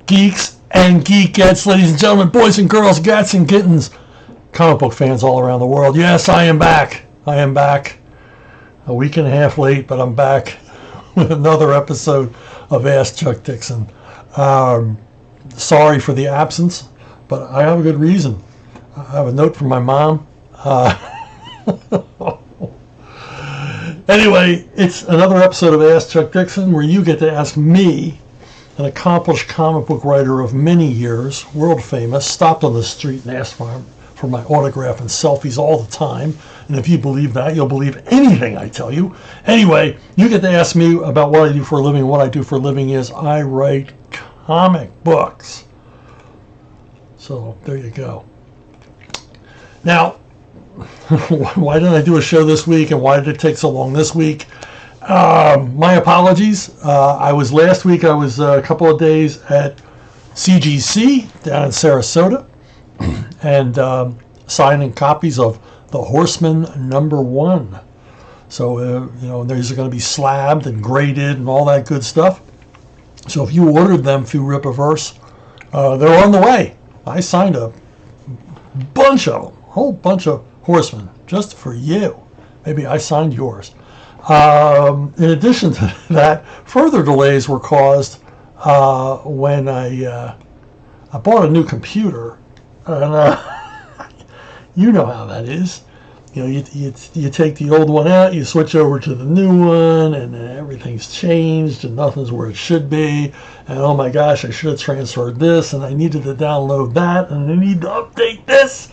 Geeks and geekettes, ladies and gentlemen, boys and girls, gats and kittens, comic book fans all around the world. Yes, I am back. I am back. A week and a half late, but I'm back with another episode of Ask Chuck Dixon. Sorry for the absence, but I have a good reason. I have a note from my mom. Anyway, it's another episode of Ask Chuck Dixon where you get to ask me, an accomplished comic book writer of many years, world famous, stopped on the street and asked for my autograph and selfies all the time. And if you believe that, you'll believe anything I tell you. Anyway, you get to ask me about what I do for a living. What I do for a living is I write comic books. So there you go. Now, why didn't I do a show this week, and why did it take so long this week? My apologies. Last week I was a couple of days at CGC down in Sarasota and signing copies of The Horseman #1. So, these are going to be slabbed and graded and all that good stuff. So if you ordered them through Ripaverse, they're on the way. I signed a bunch of them, a whole bunch of Horsemen, just for you. Maybe I signed yours. In addition to that, further delays were caused when I bought a new computer, and you know how that is. You take the old one out, you switch over to the new one, and everything's changed, and nothing's where it should be. And oh my gosh, I should have transferred this, and I needed to download that, and I need to update this,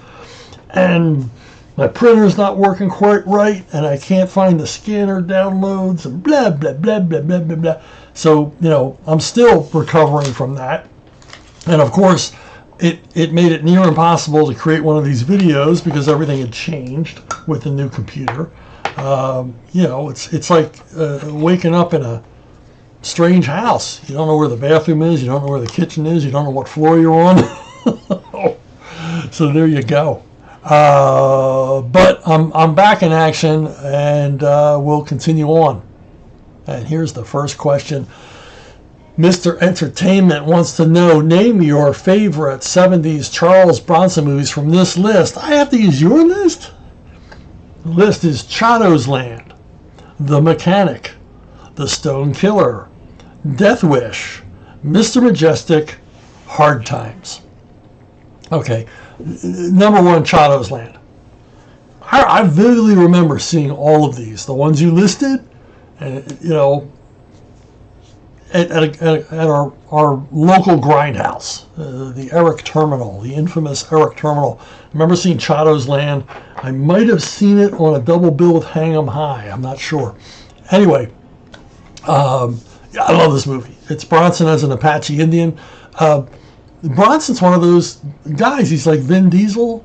and my printer's not working quite right, and I can't find the scanner downloads, and blah, blah, blah, blah, blah, blah, blah. So, I'm still recovering from that. And of course, it made it near impossible to create one of these videos because everything had changed with the new computer. It's like waking up in a strange house. You don't know where the bathroom is, you don't know where the kitchen is, you don't know what floor you're on. So there you go. But I'm back in action, and we'll continue on. And here's the first question. Mr. Entertainment wants to know, name your favorite 70s Charles Bronson movies from this list. I have to use your list? The list is Chados Land, The Mechanic, The Stone Killer, Death Wish, Mr. Majestic, Hard Times. Okay. Number one, Chados Land. I vividly remember seeing all of these, the ones you listed, and at our local grindhouse, the Eric Terminal, the infamous Eric Terminal. I remember seeing Chados Land. I might have seen it on a double bill with Hang 'em High. I'm not sure. Anyway, I love this movie. It's Bronson as an Apache Indian. Bronson's one of those guys. He's like Vin Diesel,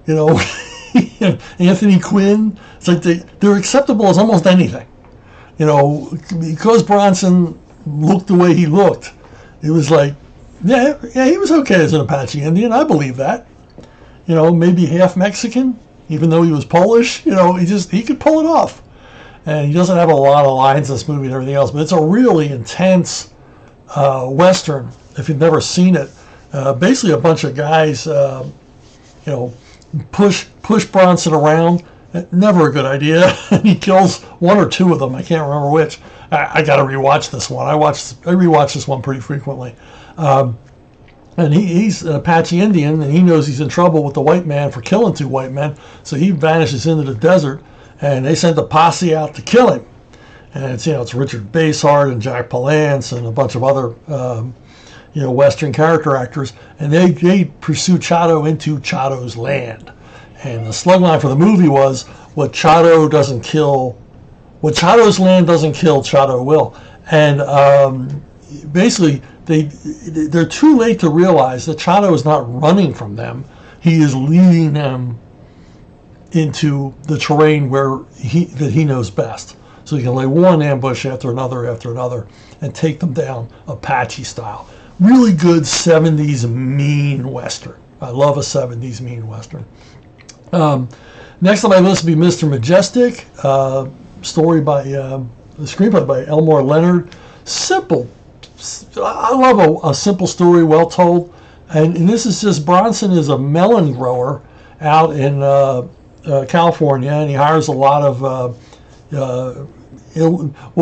Anthony Quinn. It's like they're acceptable as almost anything. Because Bronson looked the way he looked, it was like, yeah, he was okay as an Apache Indian. I believe that. Maybe half Mexican, even though he was Polish. He could pull it off. And he doesn't have a lot of lines in this movie and everything else, but it's a really intense Western. If you've never seen it. Basically a bunch of guys, push Bronson around. Never a good idea. He kills one or two of them. I can't remember which. I got to rewatch this one. I rewatch this one pretty frequently. And he's an Apache Indian, and he knows he's in trouble with the white man for killing two white men. So he vanishes into the desert, and they send a posse out to kill him. And it's Richard Basehart and Jack Palance and a bunch of other Western character actors, and they pursue Chado into Chados Land. And the slugline for the movie was, what Chados Land doesn't kill, Chado will. And basically, they're too late to realize that Chado is not running from them. He is leading them into the terrain that he knows best. So he can lay one ambush after another, and take them down Apache style. Really good 70s mean Western. I love a 70s mean Western. Next on my list would be Mr. Majestic, screenplay by Elmore Leonard. Simple I love a simple story, well told. And this is just Bronson is a melon grower out in California, and he hires a lot of well,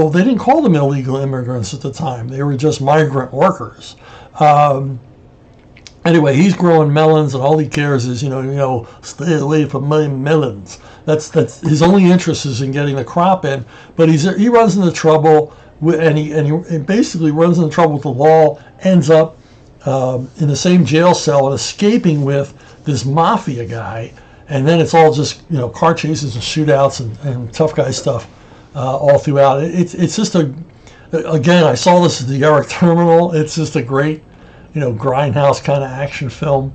they didn't call them illegal immigrants at the time. They were just migrant workers. Anyway, he's growing melons, and all he cares is, stay away from my melons. That's his only interest is in getting the crop in. But he runs into trouble, and he basically runs into trouble with the law. Ends up in the same jail cell and escaping with this mafia guy. And then it's all just car chases and shootouts and tough guy stuff all throughout. It's just again, I saw this at the Eric Terminal. It's just a great grindhouse kind of action film,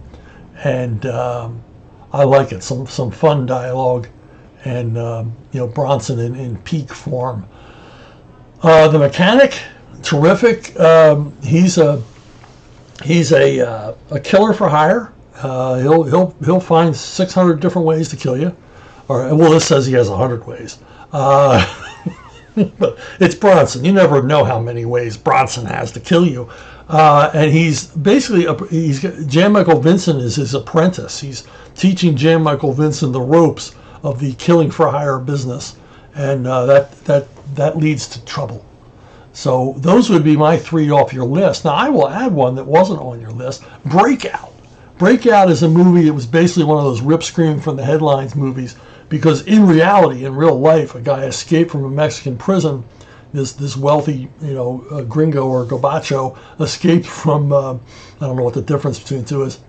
and I like it. Some fun dialogue, and Bronson in peak form. The mechanic, terrific. He's a killer for hire. He'll find 600 different ways to kill you, or well, this says he has 100 ways. But it's Bronson. You never know how many ways Bronson has to kill you. And he's basically Jan Michael Vincent is his apprentice. He's teaching Jan Michael Vincent the ropes of the killing for hire business, and that leads to trouble. So those would be my 3 off your list. Now I will add one that wasn't on your list: Breakout. Breakout is a movie that was basically one of those rip screaming from the headlines movies, because in reality, in real life, a guy escaped from a Mexican prison. This wealthy, gringo or gabacho escaped from, I don't know what the difference between the two is.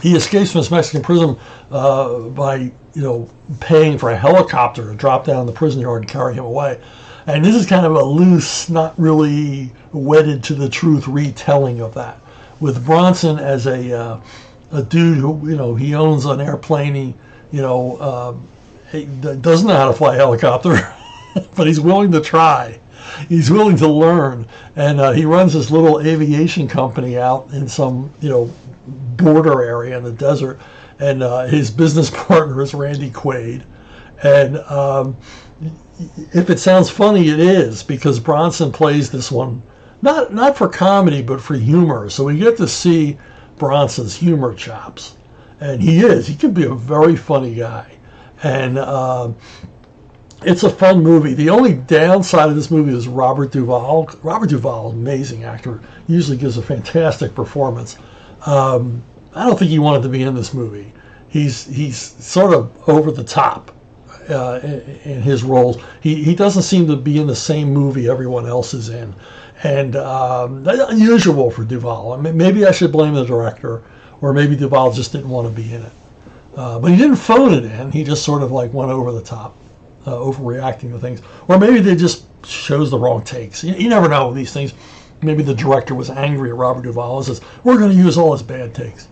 He escapes from this Mexican prison by, paying for a helicopter to drop down the prison yard and carry him away. And this is kind of a loose, not really wedded to the truth retelling of that, with Bronson as a dude who, he owns an airplane. He doesn't know how to fly a helicopter. But he's willing to try. He's willing to learn, and he runs this little aviation company out in some, border area in the desert. And his business partner is Randy Quaid. And if it sounds funny, it is, because Bronson plays this one not for comedy, but for humor. So we get to see Bronson's humor chops, and he can be a very funny guy, and. It's a fun movie. The only downside of this movie is Robert Duvall. Robert Duvall is an amazing actor. Usually gives a fantastic performance. I don't think he wanted to be in this movie. He's sort of over the top in his roles. He doesn't seem to be in the same movie everyone else is in, and that's unusual for Duvall. I mean, maybe I should blame the director, or maybe Duvall just didn't want to be in it. But he didn't phone it in. He just sort of went over the top. Overreacting to things, or maybe they just chose the wrong takes. You never know with these things. Maybe the director was angry at Robert Duvall and says, "We're going to use all his bad takes."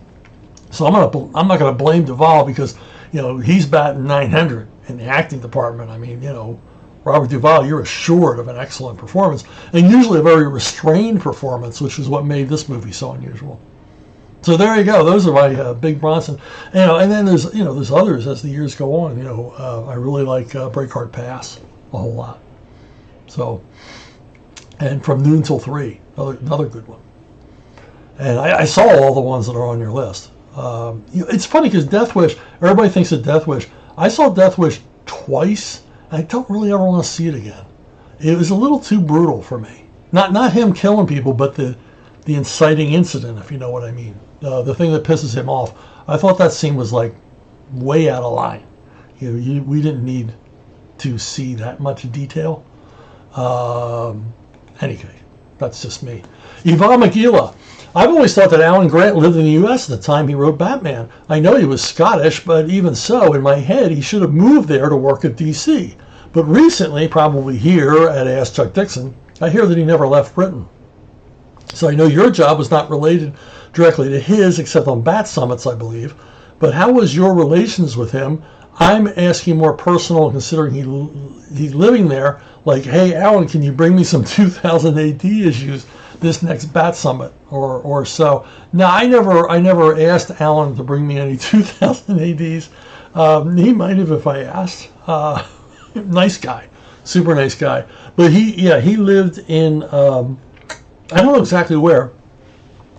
So I'm not going to blame Duvall, because he's batting 900 in the acting department. I mean, Robert Duvall, you're assured of an excellent performance, and usually a very restrained performance, which is what made this movie so unusual. So there you go. Those are my big Bronson. And then there's others as the years go on. I really like Breakheart Pass a whole lot. So, and From Noon Till 3, another good one. And I saw all the ones that are on your list. It's funny because Death Wish, everybody thinks of Death Wish. I saw Death Wish twice. And I don't really ever want to see it again. It was a little too brutal for me. Not him killing people, but the inciting incident, if you know what I mean. The thing that pisses him off. I thought that scene was way out of line. We didn't need to see that much detail. Anyway, that's just me. Yvonne McGila. I've always thought that Alan Grant lived in the U.S. at the time he wrote Batman. I know he was Scottish, but even so, in my head, he should have moved there to work at D.C. But recently, probably here at Ask Chuck Dixon, I hear that he never left Britain. So I know your job was not related directly to his, except on Bat Summits, I believe. But how was your relations with him? I'm asking more personal, considering he's living there. Hey, Alan, can you bring me some 2000 AD issues this next Bat Summit or so? Now, I never asked Alan to bring me any 2000 ADs. He might have if I asked. Nice guy, super nice guy. But he lived in I don't know exactly where.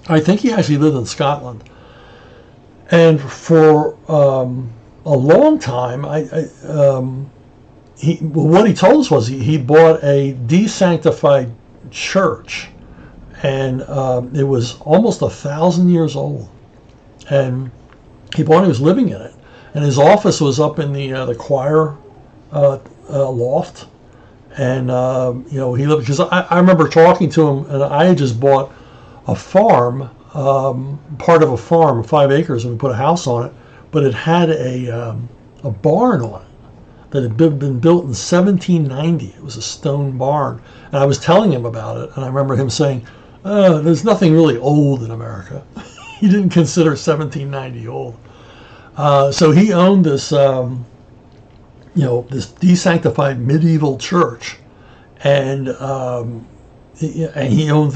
I think he actually lived in Scotland. And for a long time, what he told us was he bought a desanctified church, and it was almost 1,000 years old. And he was living in it, and his office was up in the choir loft. And he lived, because I remember talking to him, and I had just bought a farm, part of a farm, 5 acres, and we put a house on it, but it had a barn on it that had been built in 1790. It was a stone barn, and I was telling him about it, and I remember him saying, "There's nothing really old in America." He didn't consider 1790 old. So he owned this, this desanctified medieval church, and he owned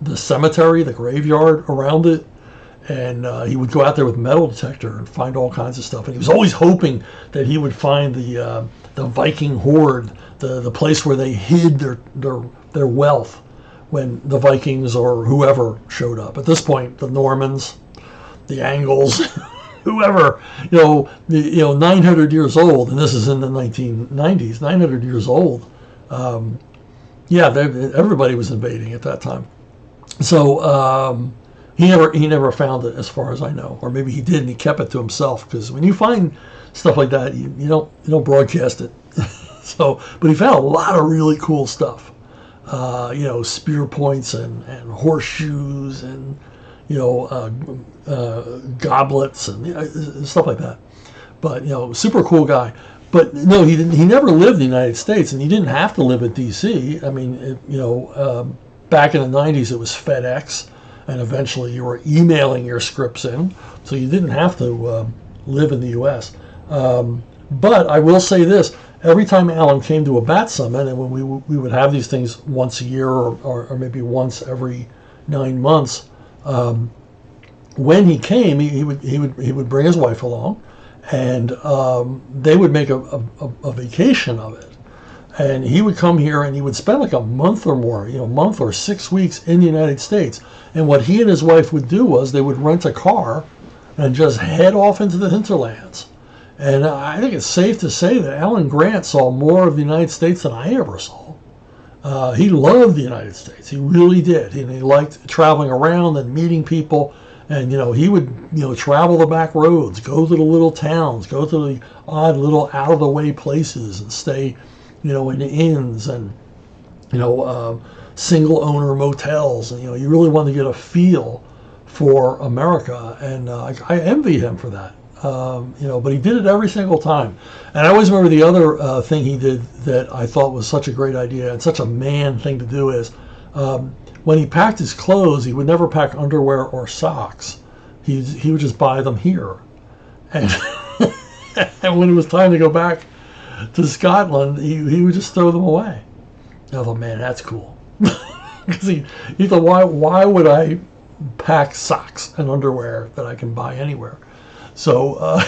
the cemetery, the graveyard around it, and he would go out there with metal detector and find all kinds of stuff. And he was always hoping that he would find the Viking horde, the place where they hid their wealth when the Vikings or whoever showed up. At this point, the Normans, the Angles, whoever, 900 years old, and this is in the 1990s, 900 years old. Everybody was invading at that time. So he never found it, as far as I know, or maybe he did and he kept it to himself. Because when you find stuff like that, you don't broadcast it. But he found a lot of really cool stuff. Spear points and horseshoes and goblets and stuff like that. But super cool guy. But no, he didn't. He never lived in the United States, and he didn't have to live in D.C. I mean, back in the 90s, it was FedEx, and eventually you were emailing your scripts in, so you didn't have to live in the U.S. But I will say this: every time Alan came to a Bat Summit, and when we would have these things once a year or maybe once every 9 months, when he came, he would bring his wife along, and they would make a vacation of it. And he would come here and he would spend like a month or more, a month or 6 weeks in the United States. And what he and his wife would do was they would rent a car and just head off into the hinterlands. And I think it's safe to say that Alan Grant saw more of the United States than I ever saw. He loved the United States. He really did. And he liked traveling around and meeting people. And, he would, travel the back roads, go to the little towns, go to the odd little out-of-the-way places and stay, in inns and, single-owner motels. And, you really want to get a feel for America. And I envy him for that. But he did it every single time. And I always remember the other thing he did that I thought was such a great idea and such a man thing to do is when he packed his clothes, he would never pack underwear or socks. He would just buy them here. And, and when it was time to go back to Scotland, he would just throw them away. I thought, man, that's cool. Because he thought, why would I pack socks and underwear that I can buy anywhere? So,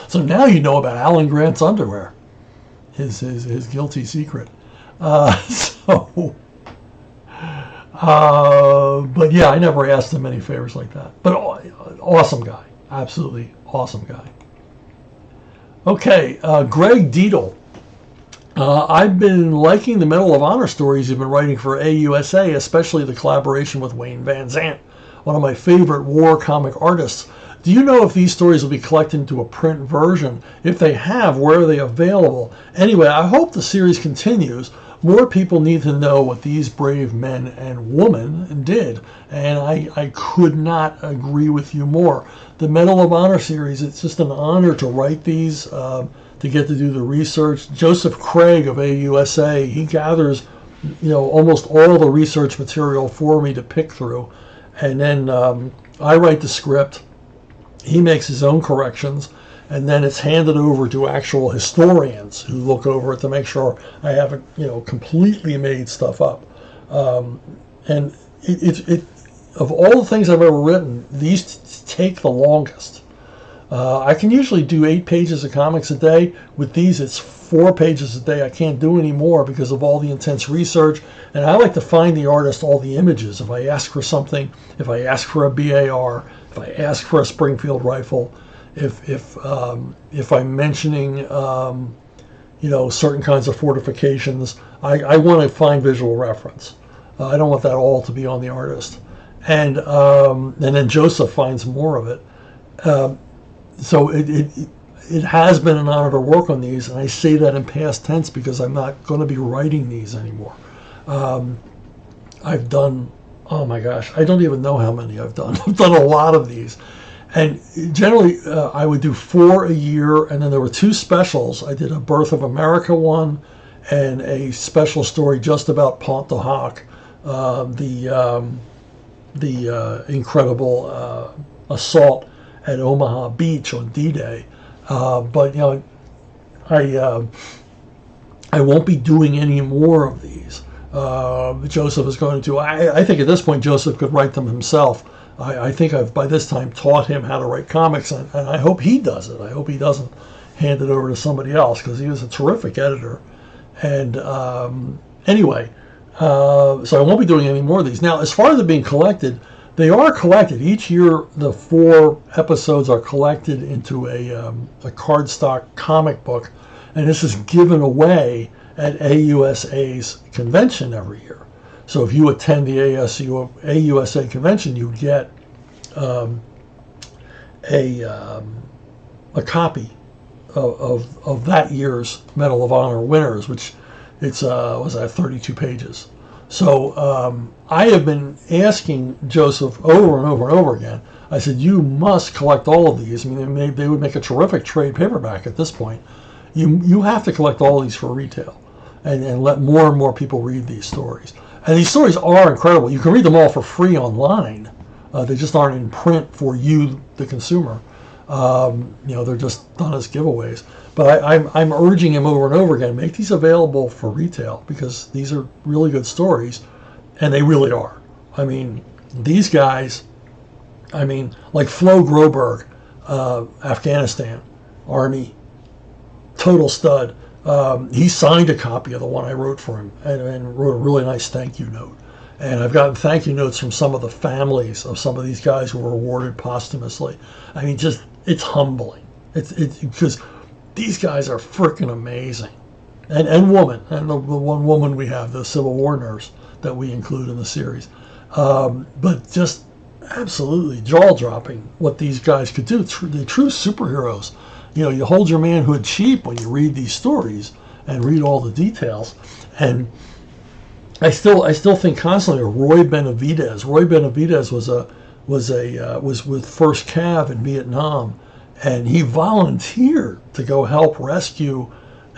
so now you know about Alan Grant's underwear, his guilty secret. But yeah, I never asked him any favors like that. But awesome guy, absolutely awesome guy. Okay, Greg Deedle. I've been liking the Medal of Honor stories you've been writing for AUSA, especially the collaboration with Wayne Van Zant, one of my favorite war comic artists. Do you know if these stories will be collected into a print version? If they have, where are they available? Anyway, I hope the series continues. More people need to know what these brave men and women did, and I could not agree with you more. The Medal of Honor series, it's just an honor to write these, to get to do the research. Joseph Craig of AUSA, he gathers, almost all the research material for me to pick through, and then I write the script. He makes his own corrections, and then it's handed over to actual historians who look over it to make sure I haven't, completely made stuff up. And it of all the things I've ever written, these take the longest. I can usually do 8 pages of comics a day. With these, it's 4 pages a day. I can't do any more because of all the intense research. And I like to find the artist all the images. If I ask for something, if I ask for a BAR, if I ask for a Springfield rifle, if I'm mentioning certain kinds of fortifications, I want to find visual reference. I don't want that all to be on the artist. And then Joseph finds more of it. So it has been an honor to work on these, and I say that in past tense because I'm not going to be writing these anymore. I've done, oh my gosh, I don't even know how many I've done. I've done a lot of these. And generally, I would do 4 a year, and then there were 2 specials. I did a Birth of America one and a special story just about Pont de Hoc, the incredible assault at Omaha Beach on D-Day. But I won't be doing any more of these. Joseph is going to. I think at this point Joseph could write them himself. I think I've by this time taught him how to write comics, and I hope he does it. I hope he doesn't hand it over to somebody else because he was a terrific editor. And anyway, so I won't be doing any more of these. Now, as far as it being collected, they are collected. Each year, the 4 episodes are collected into a cardstock comic book, and this is given away at AUSA's convention every year. So if you attend the AUSA convention, you get a copy of that year's Medal of Honor winners, which was 32 pages. So I have been asking Joseph over and over and over again. I said, you must collect all of these. I mean, they would make a terrific trade paperback at this point. You have to collect all of these for retail and let more and more people read these stories. And these stories are incredible. You can read them all for free online. They just aren't in print for you, the consumer. They're just done as giveaways. But I'm urging him over and over again, make these available for retail because these are really good stories, and they really are. I mean, these guys, like Flo Groberg, Afghanistan, Army, total stud. He signed a copy of the one I wrote for him and wrote a really nice thank you note. And I've gotten thank you notes from some of the families of some of these guys who were awarded posthumously. I mean, just, it's humbling. It's because these guys are freaking amazing. And woman, and the one woman we have, the Civil War nurse that we include in the series. But just absolutely jaw-dropping what these guys could do. The true superheroes. You hold your manhood cheap when you read these stories and read all the details. And I still think constantly of Roy Benavidez. Roy Benavidez was with First Cav in Vietnam, and he volunteered to go help rescue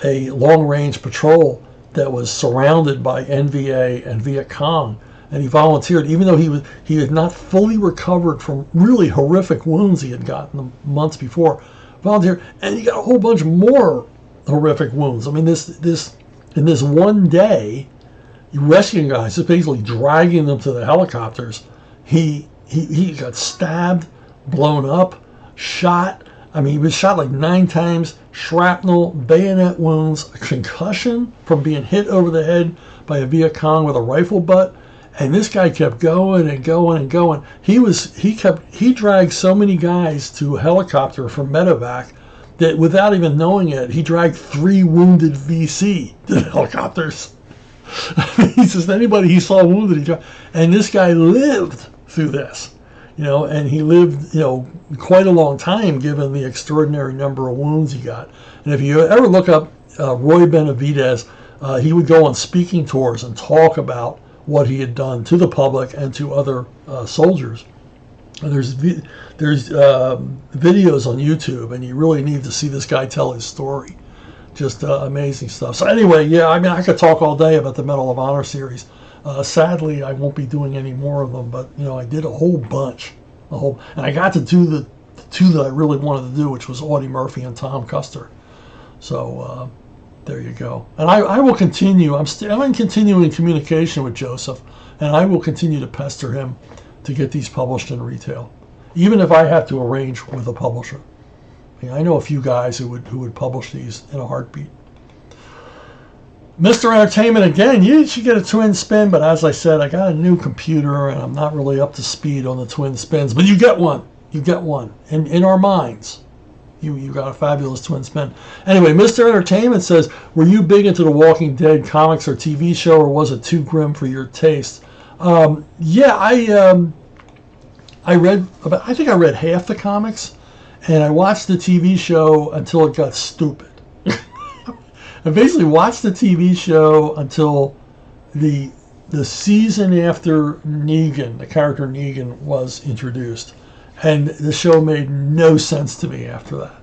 a long-range patrol that was surrounded by NVA and Viet Cong. And he volunteered, even though he had not fully recovered from really horrific wounds he had gotten the months before. Volunteered, and he got a whole bunch more horrific wounds. I mean, this in this one day, rescuing guys, just basically dragging them to the helicopters. He got stabbed, blown up, shot. I mean, he was shot like 9 times, shrapnel, bayonet wounds, a concussion from being hit over the head by a Viet Cong with a rifle butt. And this guy kept going and going and going. He dragged so many guys to a helicopter from medevac that without even knowing it, he dragged 3 wounded VC to the helicopters. He says anybody he saw wounded, he dragged. And this guy lived through this, and he lived, quite a long time given the extraordinary number of wounds he got. And if you ever look up Roy Benavidez, he would go on speaking tours and talk about what he had done to the public and to other soldiers. And there's videos on YouTube, and you really need to see this guy tell his story. Just amazing stuff. So anyway, yeah, I could talk all day about the Medal of Honor series. Sadly, I won't be doing any more of them, but I did a whole bunch, and I got to do the 2 that I really wanted to do, which was Audie Murphy and Tom Custer. So there you go. And I will continue. I'm in continuing communication with Joseph, and I will continue to pester him to get these published in retail, even if I have to arrange with a publisher. I know a few guys who would publish these in a heartbeat. Mr. Entertainment, again, you should get a twin spin, but as I said, I got a new computer and I'm not really up to speed on the twin spins, but you get one. You get one. In our minds, you got a fabulous twin spin. Anyway, Mr. Entertainment says, were you big into the Walking Dead comics or TV show, or was it too grim for your taste? Yeah, I read about, I think I read half the comics, and I watched the TV show until it got stupid. I basically watched the TV show until the season after Negan, the character Negan, was introduced. And the show made no sense to me after that.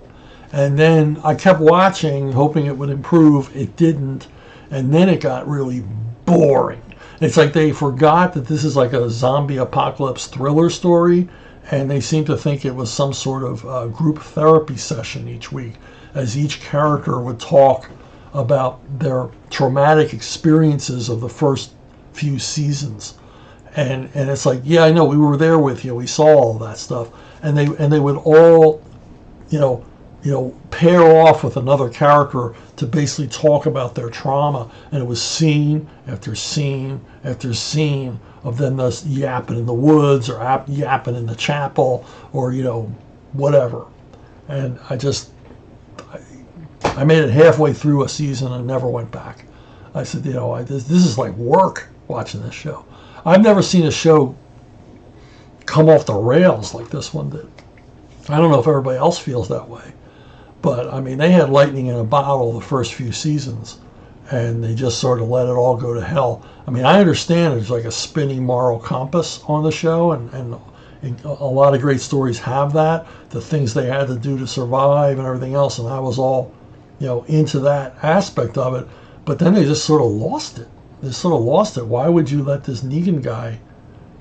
And then I kept watching, hoping it would improve. It didn't. And then it got really boring. It's like they forgot that this is like a zombie apocalypse thriller story, and they seem to think it was some sort of group therapy session each week, as each character would talk about their traumatic experiences of the first few seasons. And it's like, yeah, I know, we were there with you, we saw all that stuff, and they would all, pair off with another character to basically talk about their trauma, and it was scene after scene after scene of them just yapping in the woods or yapping in the chapel or whatever. And I made it halfway through a season and never went back. I said, this is like work watching this show. I've never seen a show come off the rails like this one did. I don't know if everybody else feels that way, but I mean, they had lightning in a bottle the first few seasons, and they just sort of let it all go to hell. I mean, I understand there's like a spinning moral compass on the show, and a lot of great stories have that, the things they had to do to survive and everything else, and I was all, into that aspect of it. But then they just sort of lost it. Why would you let this Negan guy,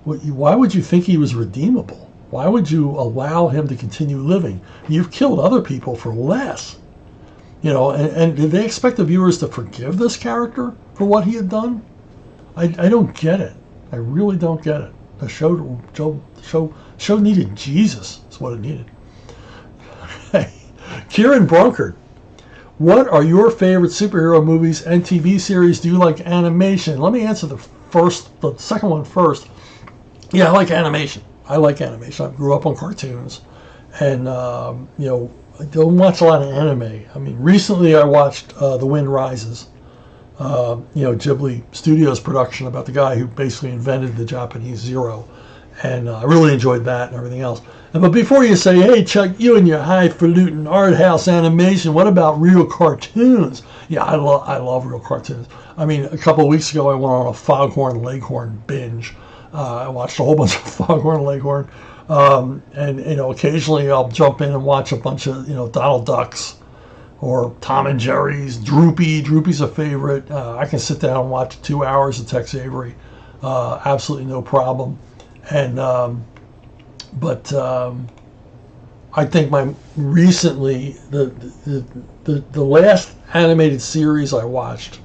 why would you think he was redeemable? Why would you allow him to continue living? You've killed other people for less. And did they expect the viewers to forgive this character for what he had done? I don't get it. I really don't get it. The show needed Jesus, is what it needed. Kieran Brunkard, what are your favorite superhero movies and TV series? Do you like animation? Let me answer the second one first. Yeah, I like animation. I grew up on cartoons, and I don't watch a lot of anime. I mean, recently I watched The Wind Rises, Ghibli Studios production about the guy who basically invented the Japanese Zero, and I really enjoyed that and everything else. But before you say, hey Chuck, you and your highfalutin art house animation, what about real cartoons? Yeah, I love real cartoons. I mean, a couple of weeks ago I went on a Foghorn Leghorn binge. I watched a whole bunch of Foghorn Leghorn, and occasionally I'll jump in and watch a bunch of Donald Ducks or Tom and Jerry's. Droopy's a favorite. I can sit down and watch 2 hours of Tex Avery, absolutely no problem. And but I think recently the last animated series I watched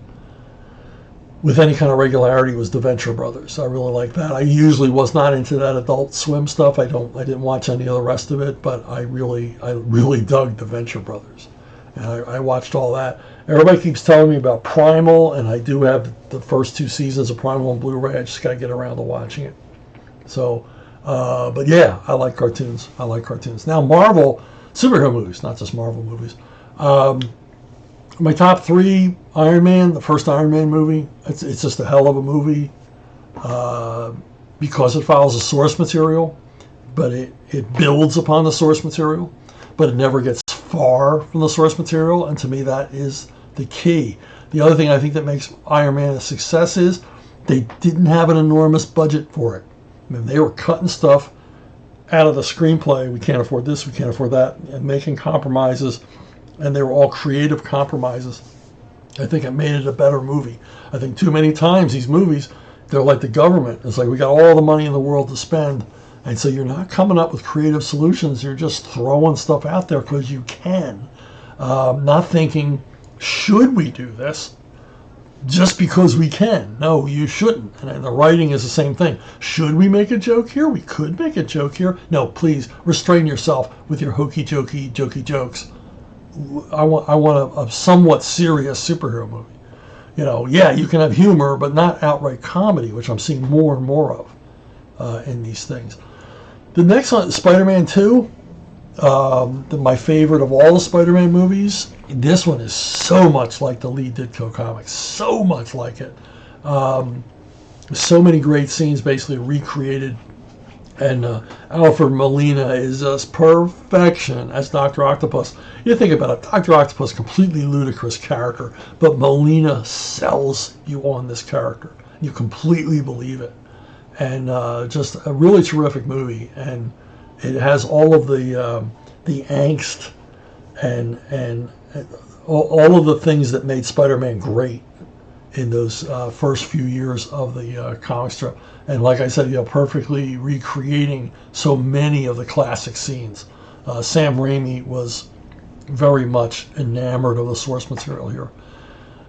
with any kind of regularity was The Venture Brothers. I really like that. I usually was not into that Adult Swim stuff. I didn't watch any of the rest of it, but I really dug The Venture Brothers, and I watched all that. Everybody keeps telling me about Primal, and I do have the first 2 seasons of Primal on Blu-ray. I just got to get around to watching it. So, but yeah, I like cartoons. Now, Marvel superhero movies, not just Marvel movies. My top 3: Iron Man, the first Iron Man movie. It's just a hell of a movie because it follows the source material, but it builds upon the source material, but it never gets far from the source material, and to me that is the key. The other thing I think that makes Iron Man a success is they didn't have an enormous budget for it. I mean, they were cutting stuff out of the screenplay. We can't afford this, we can't afford that, and making compromises. And they were all creative compromises. I think it made it a better movie. I think too many times these movies, they're like the government. It's like, we got all the money in the world to spend, and so you're not coming up with creative solutions. You're just throwing stuff out there because you can. Not thinking, should we do this? just because we can. No, you shouldn't. And the writing is the same thing. Should we make a joke here? We could make a joke here. No, please restrain yourself with your hokey jokey jokes. I want a somewhat serious superhero movie. Yeah, you can have humor, but not outright comedy, which I'm seeing more and more of in these things. The next one, Spider-Man 2, my favorite of all the Spider-Man movies. This one is so much like the Lee Ditko comics, so much like it. So many great scenes basically recreated, and Alfred Molina is just perfection as Dr. Octopus. You think about it, Dr. Octopus, completely ludicrous character, but Molina sells you on this character. You completely believe it. And just a really terrific movie, and it has all of the angst and all of the things that made Spider-Man great in those first few years of the comic strip. And like I said, perfectly recreating so many of the classic scenes. Sam Raimi was very much enamored of the source material here.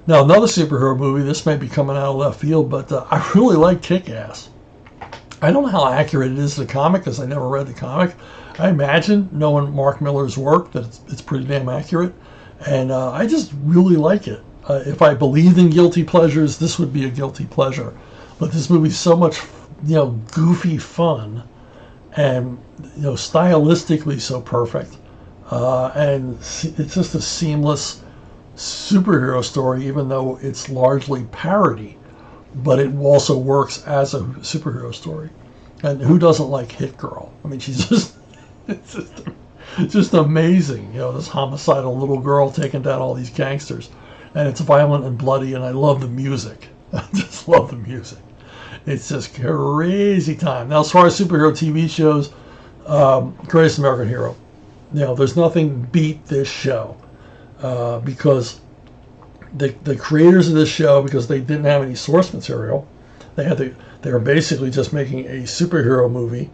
Now, another superhero movie, this may be coming out of left field, but I really like Kick-Ass. I don't know how accurate it is to the comic because I never read the comic. I imagine, knowing Mark Millar's work, that it's pretty damn accurate. And I just really like it. If I believed in guilty pleasures, this would be a guilty pleasure. But this movie's so much, goofy fun, and stylistically so perfect, and it's just a seamless superhero story, even though it's largely parody. But it also works as a superhero story. And who doesn't like Hit Girl? I mean, she's just it's just amazing. This homicidal little girl taking down all these gangsters. And it's violent and bloody, and I love the music. I just love the music. It's just crazy time. Now, as far as superhero TV shows, Greatest American Hero. There's nothing beat this show because the creators of this show, because they didn't have any source material, they were basically just making a superhero movie,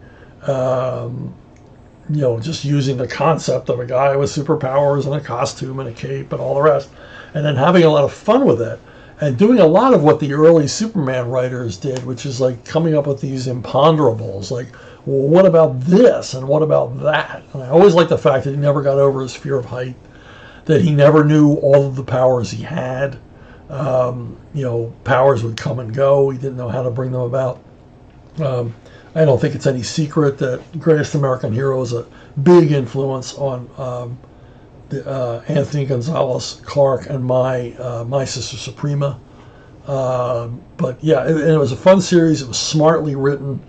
just using the concept of a guy with superpowers and a costume and a cape and all the rest, and then having a lot of fun with it, and doing a lot of what the early Superman writers did, which is like coming up with these imponderables, like, well, what about this and what about that? And I always liked the fact that he never got over his fear of height, that he never knew all of the powers he had. Powers would come and go. He didn't know how to bring them about. I don't think it's any secret that Greatest American Hero is a big influence on Anthony Gonzalez Clark and my Sister Suprema. But yeah, it was a fun series. It was smartly written.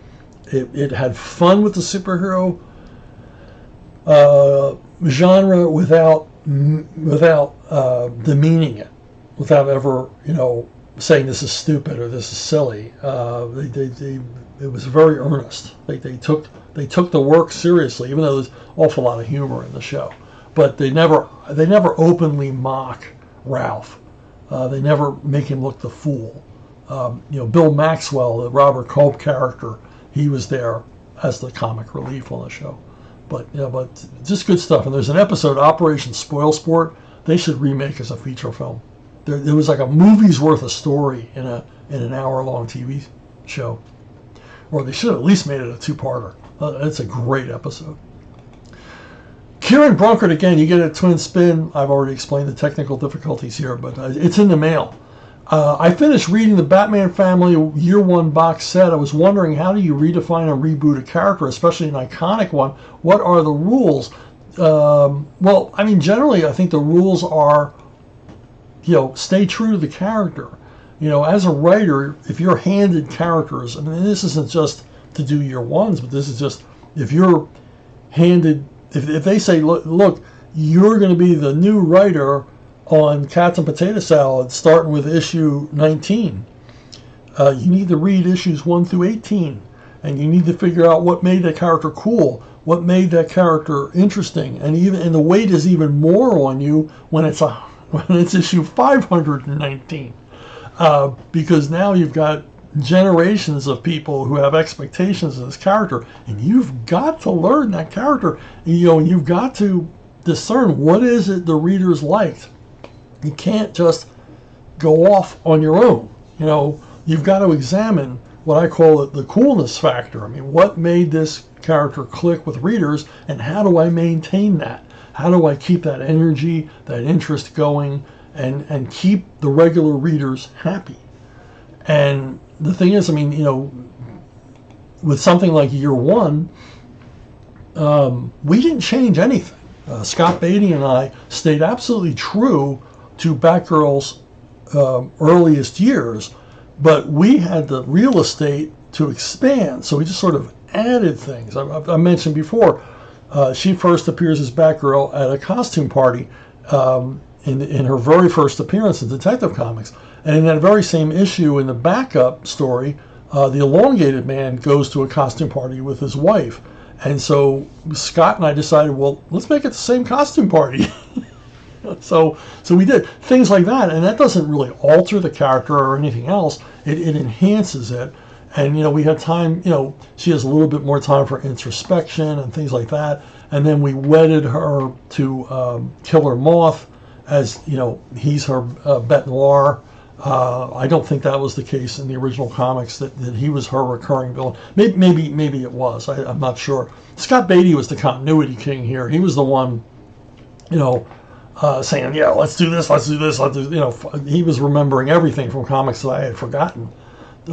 It had fun with the superhero genre without demeaning it, without ever saying this is stupid or this is silly. It was very earnest. They took the work seriously, even though there's an awful lot of humor in the show. But they never openly mock Ralph. They never make him look the fool. Bill Maxwell, the Robert Culp character, he was there as the comic relief on the show. But just good stuff. And there's an episode, Operation Spoilsport, they should remake as a feature film. There was like a movie's worth of story in an hour-long TV show. Or they should have at least made it a two-parter. It's a great episode. Kieran Brunkert, again, you get a twin spin. I've already explained the technical difficulties here, but it's in the mail. I finished reading the Batman Family Year One box set. I was wondering, how do you redefine and reboot a character, especially an iconic one? What are the rules? Generally, I think the rules are, stay true to the character. As a writer, if you're handed characters, this isn't just to do year ones, but this is just, if you're handed, if they say, look, you're going to be the new writer on Cats and Potato Salad, starting with issue 19. You need to read issues 1 through 18, and you need to figure out what made that character cool, what made that character interesting, and the weight is even more on you when it's issue 519, because now you've got generations of people who have expectations of this character, and you've got to learn that character. You've got to discern what is it the readers liked. You can't just go off on your own. You know, you've got to examine what I call it the coolness factor. I mean, what made this character click with readers, and how do I maintain that? How do I keep that energy, that interest going, and keep the regular readers happy? And the thing is, I mean, you know, with something like year one, we didn't change anything. Scott Beatty and I stayed absolutely true to Batgirl's earliest years, but we had the real estate to expand, so we just sort of added things. I mentioned before, she first appears as Batgirl at a costume party in her very first appearance in Detective Comics, and in that very same issue, in the backup story, the Elongated Man goes to a costume party with his wife. And so Scott and I decided, well, let's make it the same costume party. So we did things like that, and that doesn't really alter the character or anything else. It enhances it. And, you know, we had time, you know, she has a little bit more time for introspection and things like that. And then we wedded her to Killer Moth as, you know, he's her bête noir. I don't think that was the case in the original comics, that he was her recurring villain. Maybe it was. I'm not sure. Scott Beatty was the continuity king here. He was the one, you know, saying, yeah, let's do this, let's do this, let's do, you know, he was remembering everything from comics that I had forgotten, you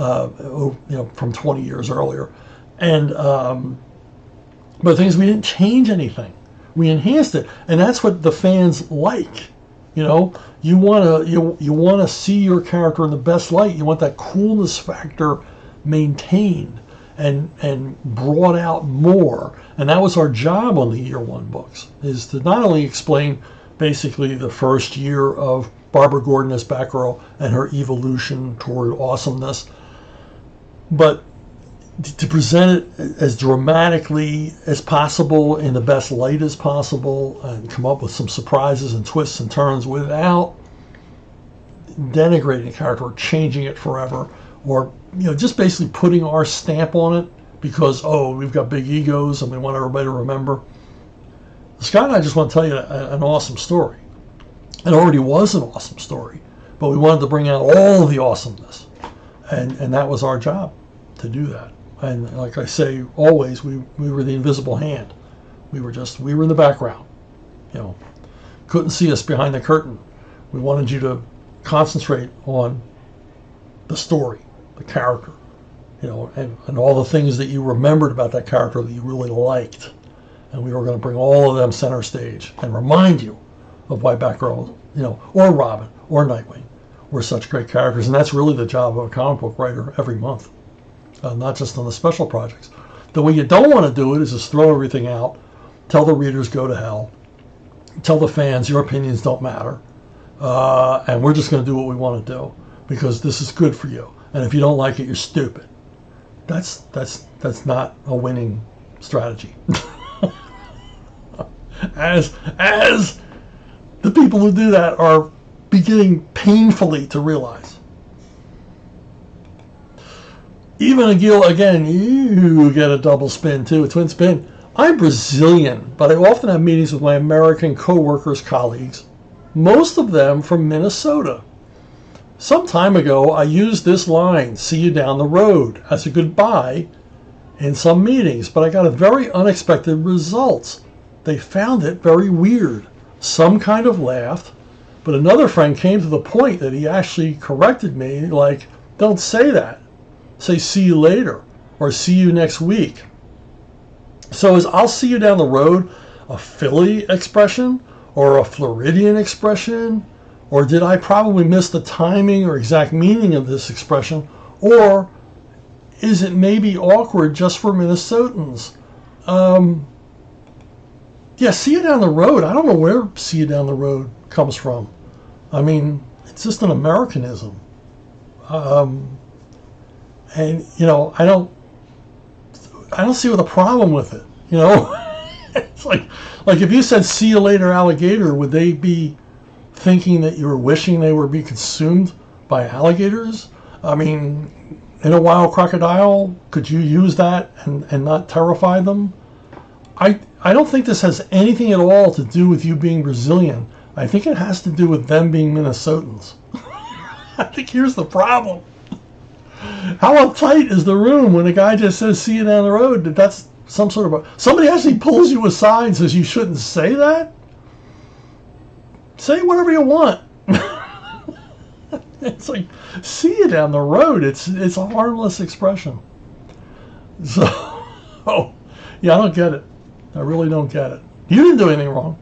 know, from 20 years earlier. And, but the thing is, we didn't change anything. We enhanced it. And that's what the fans like. You know, you want to see your character in the best light. You want that coolness factor maintained and brought out more. And that was our job on the year one books, is to not only explain basically the first year of Barbara Gordon as Batgirl and her evolution toward awesomeness, but to present it as dramatically as possible, in the best light as possible, and come up with some surprises and twists and turns without denigrating a character or changing it forever, or, you know, just basically putting our stamp on it because, oh, we've got big egos and we want everybody to remember. Scott and I just want to tell you an awesome story. It already was an awesome story, but we wanted to bring out all of the awesomeness, and that was our job to do that. And like I say, always, we were the invisible hand. We were in the background. You know, couldn't see us behind the curtain. We wanted you to concentrate on the story, the character, you know, and all the things that you remembered about that character that you really liked. And we were going to bring all of them center stage and remind you of why Batgirl, you know, or Robin, or Nightwing were such great characters. And that's really the job of a comic book writer every month. Not just on the special projects. The way you don't want to do it is just throw everything out, tell the readers go to hell, tell the fans your opinions don't matter, and we're just going to do what we want to do because this is good for you. And if you don't like it, you're stupid. That's not a winning strategy. As the people who do that are beginning painfully to realize. Even again, you get a double spin too, a twin spin. I'm Brazilian, but I often have meetings with my American co-workers, colleagues, most of them from Minnesota. Some time ago, I used this line, "see you down the road," as a goodbye in some meetings, but I got a very unexpected results. They found it very weird. Some kind of laughed, but another friend came to the point that he actually corrected me, like, don't say that. Say "see you later" or "see you next week." So is "I'll see you down the road" a Philly expression or a Floridian expression? Or did I probably miss the timing or exact meaning of this expression? Or is it maybe awkward just for Minnesotans? Yeah, "see you down the road." I don't know where "see you down the road" comes from. I mean, it's just an Americanism. And, you know, I don't see the problem with it, you know. It's like if you said "see you later, alligator," would they be thinking that you were wishing they would be consumed by alligators? I mean, in a wild crocodile, could you use that and not terrify them? I don't think this has anything at all to do with you being Brazilian. I think it has to do with them being Minnesotans. I think here's the problem. How uptight is the room when a guy just says, see you down the road? That's some sort of somebody actually pulls you aside and says you shouldn't say that? Say whatever you want. It's like, see you down the road. It's a harmless expression. So, yeah, I don't get it. I really don't get it. You didn't do anything wrong.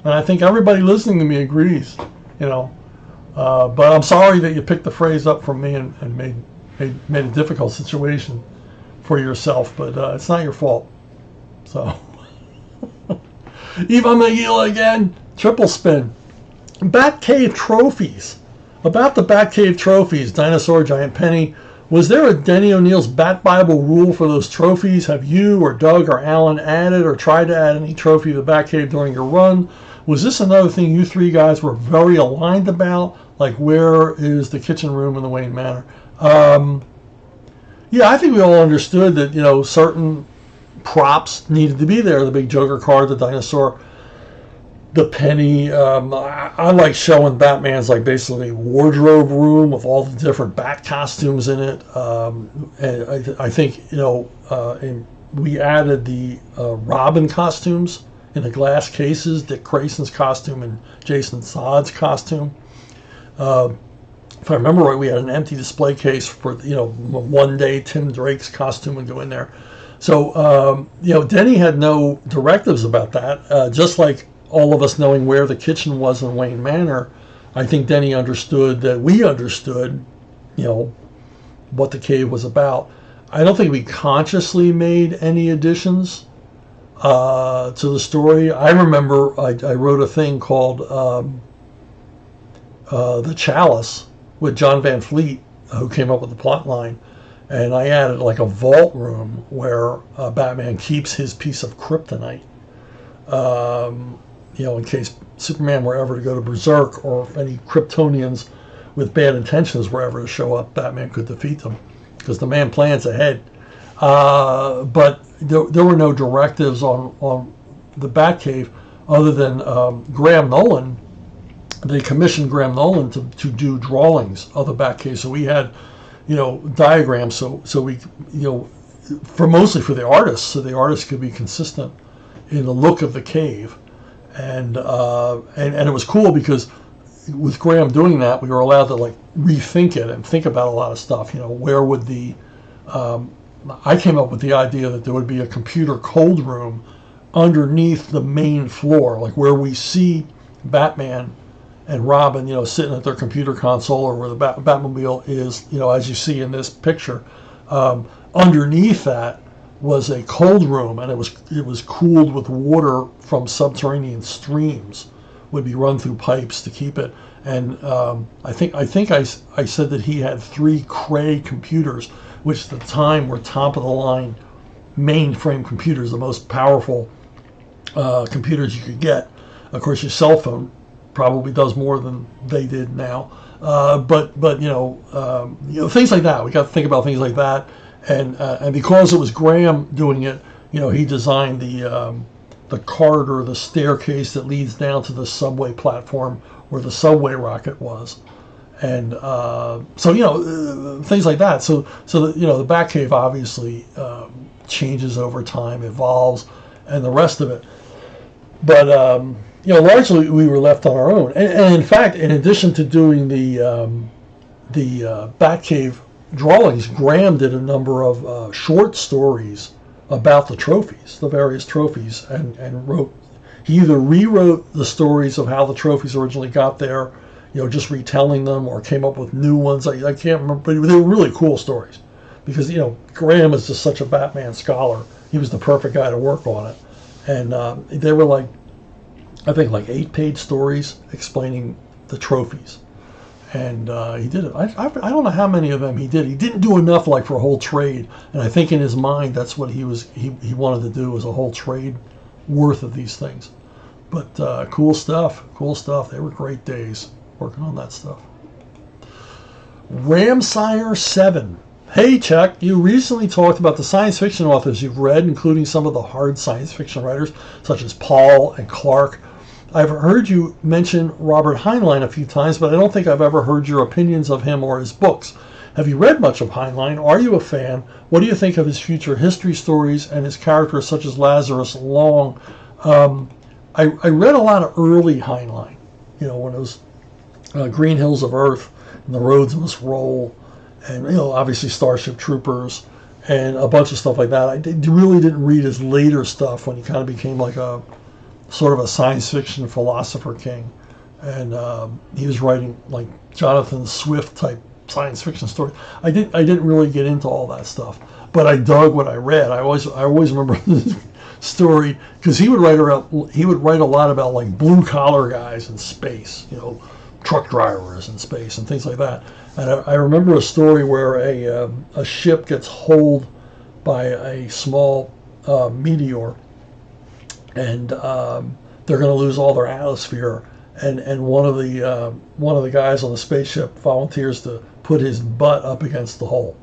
And I think everybody listening to me agrees, But I'm sorry that you picked the phrase up from me and made a difficult situation for yourself. But it's not your fault. So, Eve, I'm going to yield again. Triple spin. Batcave trophies. About the Batcave trophies, Dinosaur, Giant Penny, was there a Denny O'Neill's Bat Bible rule for those trophies? Have you or Doug or Alan added or tried to add any trophy to the Batcave during your run? Was this another thing you three guys were very aligned about? Like, where is the kitchen room in the Wayne Manor? Yeah, I think we all understood that, certain props needed to be there. The big Joker card, the Dinosaur, the penny. I like showing Batman's basically wardrobe room with all the different Bat costumes in it. And I think we added the Robin costumes in the glass cases, Dick Grayson's costume and Jason Todd's costume. If I remember right, we had an empty display case for one day Tim Drake's costume would go in there. So Denny had no directives about that. Just like all of us knowing where the kitchen was in Wayne Manor, I think Denny understood that we understood, what the cave was about. I don't think we consciously made any additions to the story. I remember I wrote a thing called The Chalice with John Van Fleet, who came up with the plot line, and I added a vault room where Batman keeps his piece of kryptonite. In case Superman were ever to go to Berserk, or if any Kryptonians with bad intentions were ever to show up, Batman could defeat them, because the man plans ahead. But there were no directives on the Batcave other than Graham Nolan. They commissioned Graham Nolan to do drawings of the Batcave. So we had, diagrams. So we, mostly for the artists, so the artists could be consistent in the look of the cave. And it was cool because with Graham doing that, we were allowed to rethink it and think about a lot of stuff. Where would I came up with the idea that there would be a computer cold room underneath the main floor, where we see Batman and Robin, sitting at their computer console, or where the Batmobile is, as you see in this picture. Underneath that was a cold room, and it was cooled with water from subterranean streams, would be run through pipes to keep it. And I think I said that he had 3 Cray computers, which at the time were top of the line mainframe computers, the most powerful computers you could get. Of course, your cell phone probably does more than they did now, but things like that. We got to think about things like that. And because it was Graham doing it, he designed the corridor, the staircase that leads down to the subway platform where the subway rocket was, and things like that. So the Batcave obviously changes over time, evolves, and the rest of it. But largely we were left on our own. And in fact, in addition to doing the Batcave drawings, Graham did a number of short stories about the trophies, the various trophies, and wrote. He either rewrote the stories of how the trophies originally got there, just retelling them, or came up with new ones. I can't remember, but they were really cool stories, because Graham is just such a Batman scholar. He was the perfect guy to work on it, and they were I think 8-page stories explaining the trophies. And he did it. I don't know how many of them he did. He didn't do enough for a whole trade. And I think in his mind that's what he wanted to do, was a whole trade worth of these things. But cool stuff. They were great days working on that stuff. Ramsire 7. Hey Chuck, you recently talked about the science fiction authors you've read, including some of the hard science fiction writers such as Paul and Clark. I've heard you mention Robert Heinlein a few times, but I don't think I've ever heard your opinions of him or his books. Have you read much of Heinlein? Are you a fan? What do you think of his future history stories and his characters such as Lazarus Long? I read a lot of early Heinlein, when it was Green Hills of Earth and The Roads Must Roll, and obviously Starship Troopers and a bunch of stuff like that. Really didn't read his later stuff when he kind of became like a sort of a science fiction philosopher king, and he was writing like Jonathan Swift type science fiction stories. I didn't really get into all that stuff, but I dug what I read. I always remember this story because he would write a lot about like blue collar guys in space, truck drivers in space and things like that. And I remember a story where a ship gets holed by a small meteor, and they're going to lose all their atmosphere. And one of the guys on the spaceship volunteers to put his butt up against the hole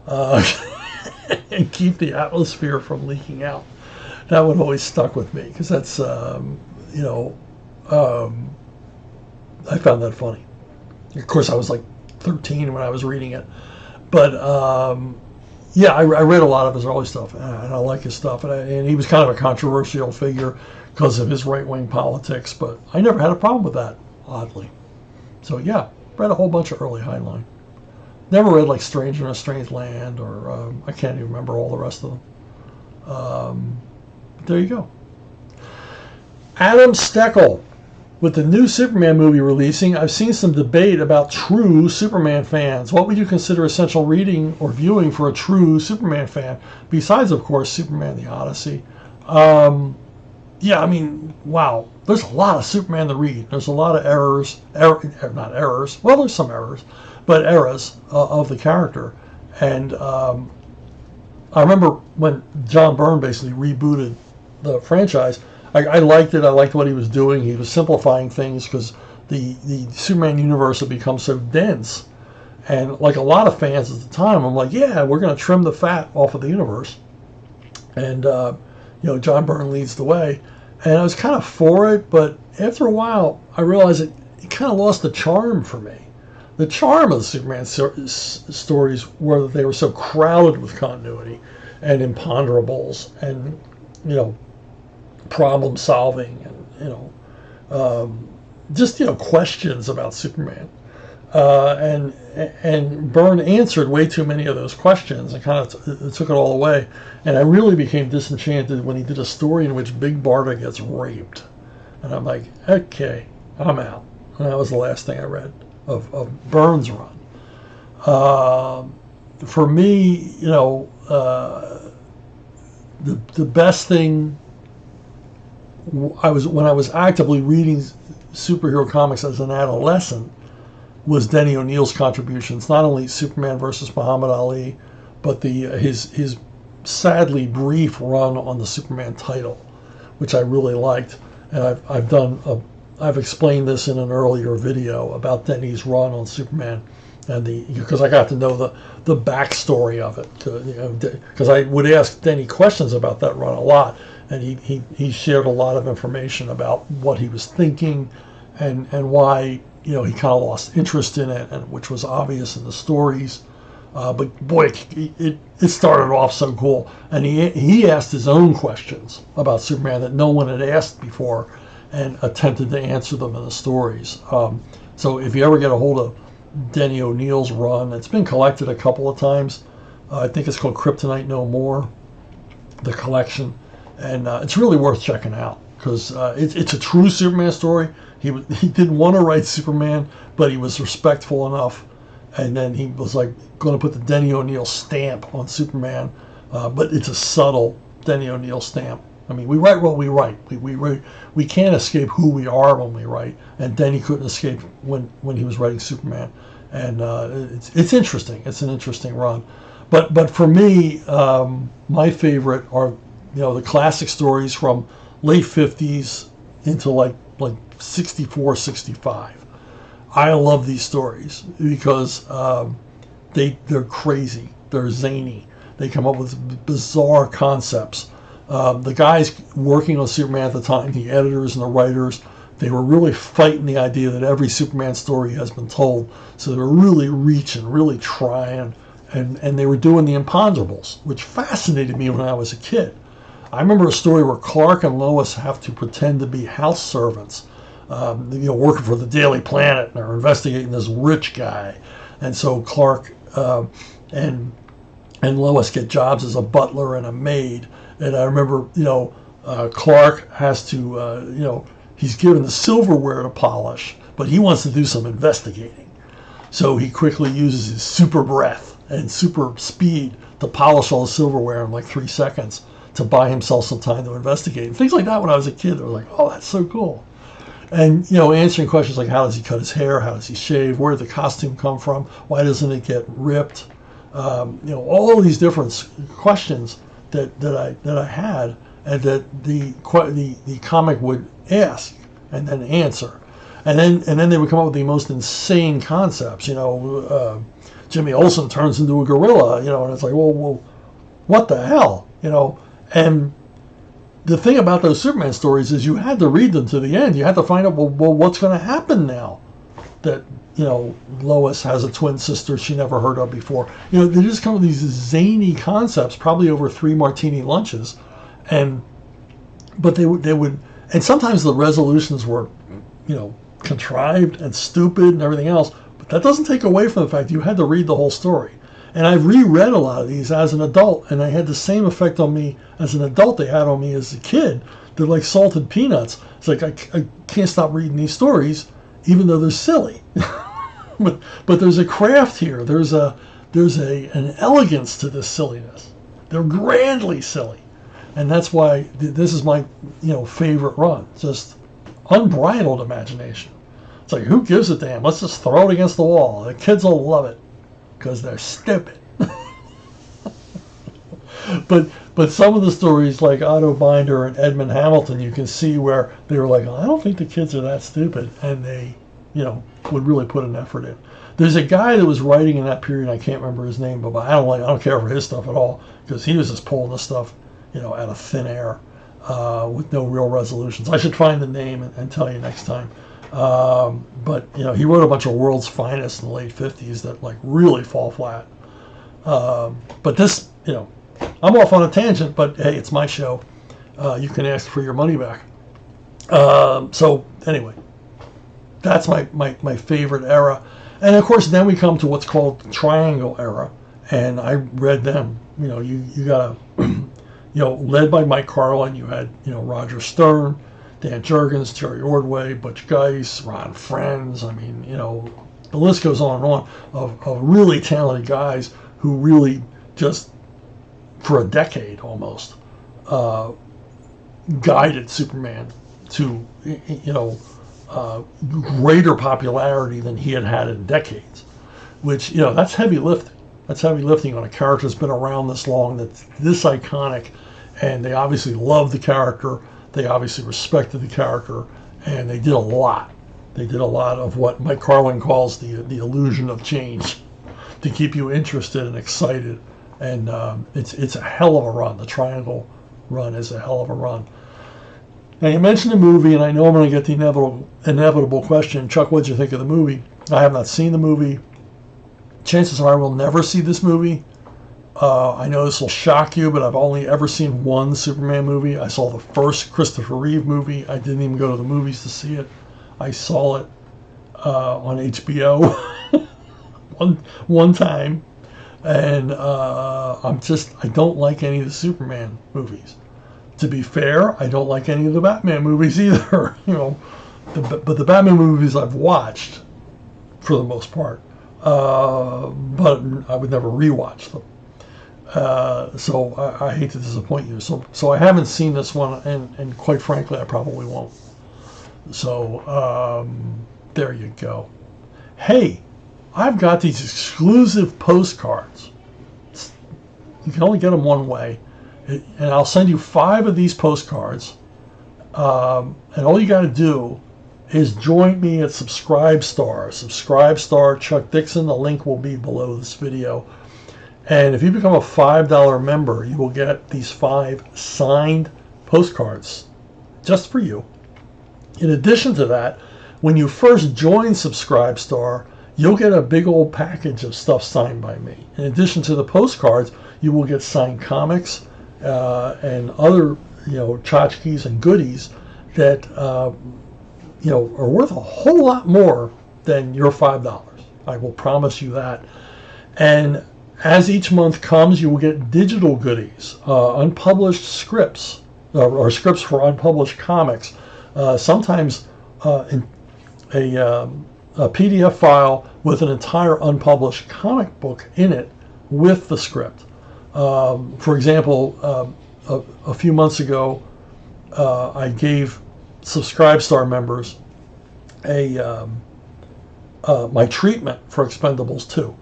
and keep the atmosphere from leaking out. That one always stuck with me because that's I found that funny. Of course, I was like 13 when I was reading it, but yeah, I read a lot of his early stuff, and I like his stuff, and he was kind of a controversial figure because of his right-wing politics, but I never had a problem with that, oddly. So yeah, read a whole bunch of early Heinlein. Never read like Stranger in a Strange Land, or I can't even remember all the rest of them. But there you go. Adam Steckel. With the new Superman movie releasing, I've seen some debate about true Superman fans. What would you consider essential reading or viewing for a true Superman fan, besides, of course, Superman the Odyssey? Yeah, I mean, wow. There's a lot of Superman to read. There's a lot of not errors. Well, there's some errors, but eras of the character. And I remember when John Byrne basically rebooted the franchise, I liked it. I liked what he was doing. He was simplifying things because the Superman universe had become so dense. And like a lot of fans at the time, I'm like, yeah, we're going to trim the fat off of the universe. And, John Byrne leads the way. And I was kind of for it, but after a while, I realized it kind of lost the charm for me. The charm of the Superman stories were that they were so crowded with continuity and imponderables and, problem solving and just questions about Superman, and Byrne answered way too many of those questions and kind of took it all away. And I really became disenchanted when he did a story in which Big Barda gets raped, and I'm like, okay, I'm out. And that was the last thing I read of Byrne's run. For me, the best thing when I was actively reading superhero comics as an adolescent was Denny O'Neil's contributions. Not only Superman versus Muhammad Ali, but his sadly brief run on the Superman title, which I really liked. And I've explained this in an earlier video about Denny's run on Superman, and because I got to know the backstory of it, because I would ask Denny questions about that run a lot. And he shared a lot of information about what he was thinking and why he kind of lost interest in it, and which was obvious in the stories. But boy, it started off so cool. And he asked his own questions about Superman that no one had asked before, and attempted to answer them in the stories. So if you ever get a hold of Denny O'Neil's run, it's been collected a couple of times. I think it's called Kryptonite No More, the collection. And it's really worth checking out because it's a true Superman story. He didn't want to write Superman, but he was respectful enough, and then he was like going to put the Denny O'Neil stamp on Superman, but it's a subtle Denny O'Neil stamp. I mean, we write what we write. We can't escape who we are when we write, and Denny couldn't escape when he was writing Superman. And it's interesting. It's an interesting run, but for me, my favorite are the classic stories from late 50s into like 64, 65. I love these stories because they're crazy. They're zany. They come up with bizarre concepts. The guys working on Superman at the time, the editors and the writers, they were really fighting the idea that every Superman story has been told. So they were really reaching, really trying, and they were doing the imponderables, which fascinated me when I was a kid. I remember a story where Clark and Lois have to pretend to be house servants, working for the Daily Planet, and they're investigating this rich guy. And so Clark and Lois get jobs as a butler and a maid. And I remember, Clark has to, he's given the silverware to polish, but he wants to do some investigating. So he quickly uses his super breath and super speed to polish all the silverware in like 3 seconds to buy himself some time to investigate. And things like that when I was a kid, I was like, oh, that's so cool. And, answering questions like, how does he cut his hair? How does he shave? Where did the costume come from? Why doesn't it get ripped? All these different questions that I had, and that the comic would ask and then answer, and then they would come up with the most insane concepts. Jimmy Olsen turns into a gorilla. And it's like, well, what the hell? And the thing about those Superman stories is you had to read them to the end. You had to find out, well, what's going to happen now that Lois has a twin sister she never heard of before. They just come with these zany concepts, probably over 3 martini lunches, but they would, and sometimes the resolutions were, contrived and stupid and everything else. But that doesn't take away from the fact you had to read the whole story. And I've reread a lot of these as an adult, and they had the same effect on me as an adult they had on me as a kid. They're like salted peanuts. It's like I can't stop reading these stories, even though they're silly. But there's a craft here. There's an elegance to this silliness. They're grandly silly, and that's why this is my favorite run. Just unbridled imagination. It's like, who gives a damn? Let's just throw it against the wall. The kids will love it because they're stupid. But some of the stories like Otto Binder and Edmund Hamilton, you can see where they were like, I don't think the kids are that stupid, and they would really put an effort in. There's a guy that was writing in that period, I can't remember his name, but I don't care for his stuff at all, because he was just pulling this stuff out of thin air with no real resolutions. I should find the name and tell you next time. But he wrote a bunch of World's Finest in the late 50s that like really fall flat. But this, I'm off on a tangent, but hey, it's my show. You can ask for your money back. So anyway, that's my favorite era. And of course, then we come to what's called the Triangle era, and I read them. You got led by Mike Carlin, you had Roger Stern, Dan Jurgens, Jerry Ordway, Butch Guice, Ron Frenz. I mean, the list goes on and on of really talented guys who really just, for a decade almost, guided Superman to, greater popularity than he had in decades. Which, that's heavy lifting. That's heavy lifting on a character that's been around this long, that's this iconic, and they obviously loved the character. They obviously respected the character, and they did a lot. They did a lot of what Mike Carlin calls the illusion of change to keep you interested and excited. And it's a hell of a run. The Triangle run is a hell of a run. Now, you mentioned the movie, and I know I'm going to get the inevitable question, Chuck, what'd you think of the movie? I have not seen the movie. Chances are I will never see this movie. I know this will shock you, but I've only ever seen one Superman movie. I saw the first Christopher Reeve movie. I didn't even go to the movies to see it. I saw it on HBO one time, and I don't like any of the Superman movies. To be fair, I don't like any of the Batman movies either. But the Batman movies I've watched for the most part, but I would never rewatch them. So I hate to disappoint you. So I haven't seen this one, and quite frankly, I probably won't. So there you go. Hey, I've got these exclusive postcards. You can only get them one way, and I'll send you 5 of these postcards. And all you got to do is join me at Subscribestar. Subscribestar, Chuck Dixon. The link will be below this video. And if you become a $5 member, you will get these 5 signed postcards just for you. In addition to that, when you first join Subscribestar, you'll get a big old package of stuff signed by me. In addition to the postcards, you will get signed comics and other, tchotchkes and goodies that are worth a whole lot more than your $5. I will promise you that. And as each month comes, you will get digital goodies, unpublished scripts, or scripts for unpublished comics. Sometimes in a PDF file with an entire unpublished comic book in it with the script. For example, a few months ago, I gave Subscribestar members my treatment for Expendables 2.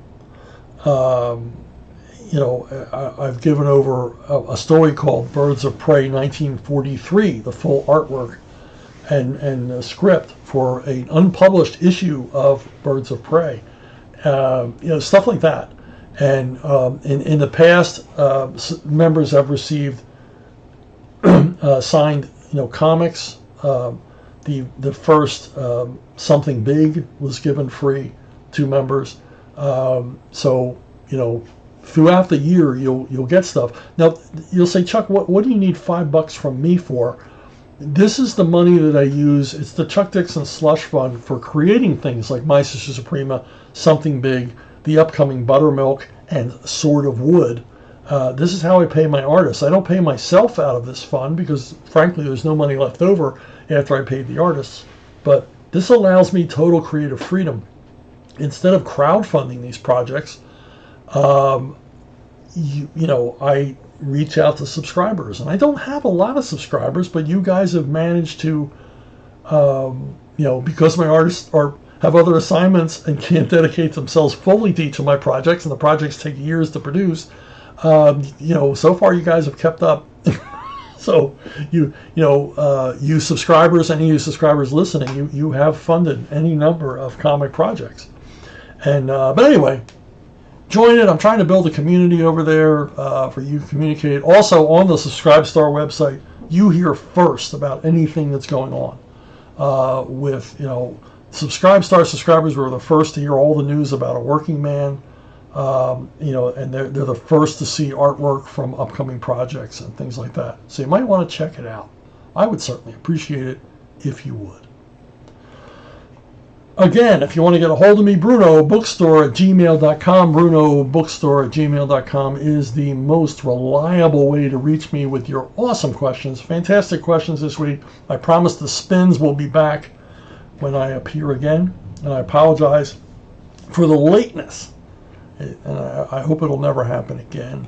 I've given over a story called Birds of Prey 1943, the full artwork and the script for an unpublished issue of Birds of Prey. Stuff like that. And in the past, members have received signed, comics. The first Something Big was given free to members. So throughout the year you'll get stuff. Now you'll say, Chuck, what do you need $5 from me for? This is the money that I use. It's the Chuck Dixon slush fund for creating things like My Sister Suprema, Something Big, the upcoming Buttermilk, and Sword of Wood. This is how I pay my artists. I don't pay myself out of this fund because, frankly, there's no money left over after I paid the artists. But this allows me total creative freedom. Instead of crowdfunding these projects, I reach out to subscribers. And I don't have a lot of subscribers, but you guys have managed to, because my artists have other assignments and can't dedicate themselves fully to each of my projects, and the projects take years to produce. So far you guys have kept up. So you subscribers, any of you subscribers listening, you have funded any number of comic projects. And but anyway, join it. I'm trying to build a community over there for you to communicate. Also on the Subscribestar website, you hear first about anything that's going on. With Subscribestar subscribers were the first to hear all the news about a working man. And they're the first to see artwork from upcoming projects and things like that. So you might want to check it out. I would certainly appreciate it if you would. Again, if you want to get a hold of me, BrunoBookstore@gmail.com. BrunoBookstore@gmail.com is the most reliable way to reach me with your awesome questions. Fantastic questions this week. I promise the spins will be back when I appear again. And I apologize for the lateness. And I hope it'll never happen again.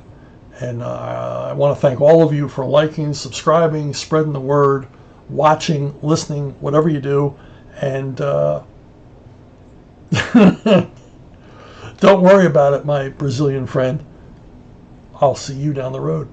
And I want to thank all of you for liking, subscribing, spreading the word, watching, listening, whatever you do. And don't worry about it, my Brazilian friend. I'll see you down the road.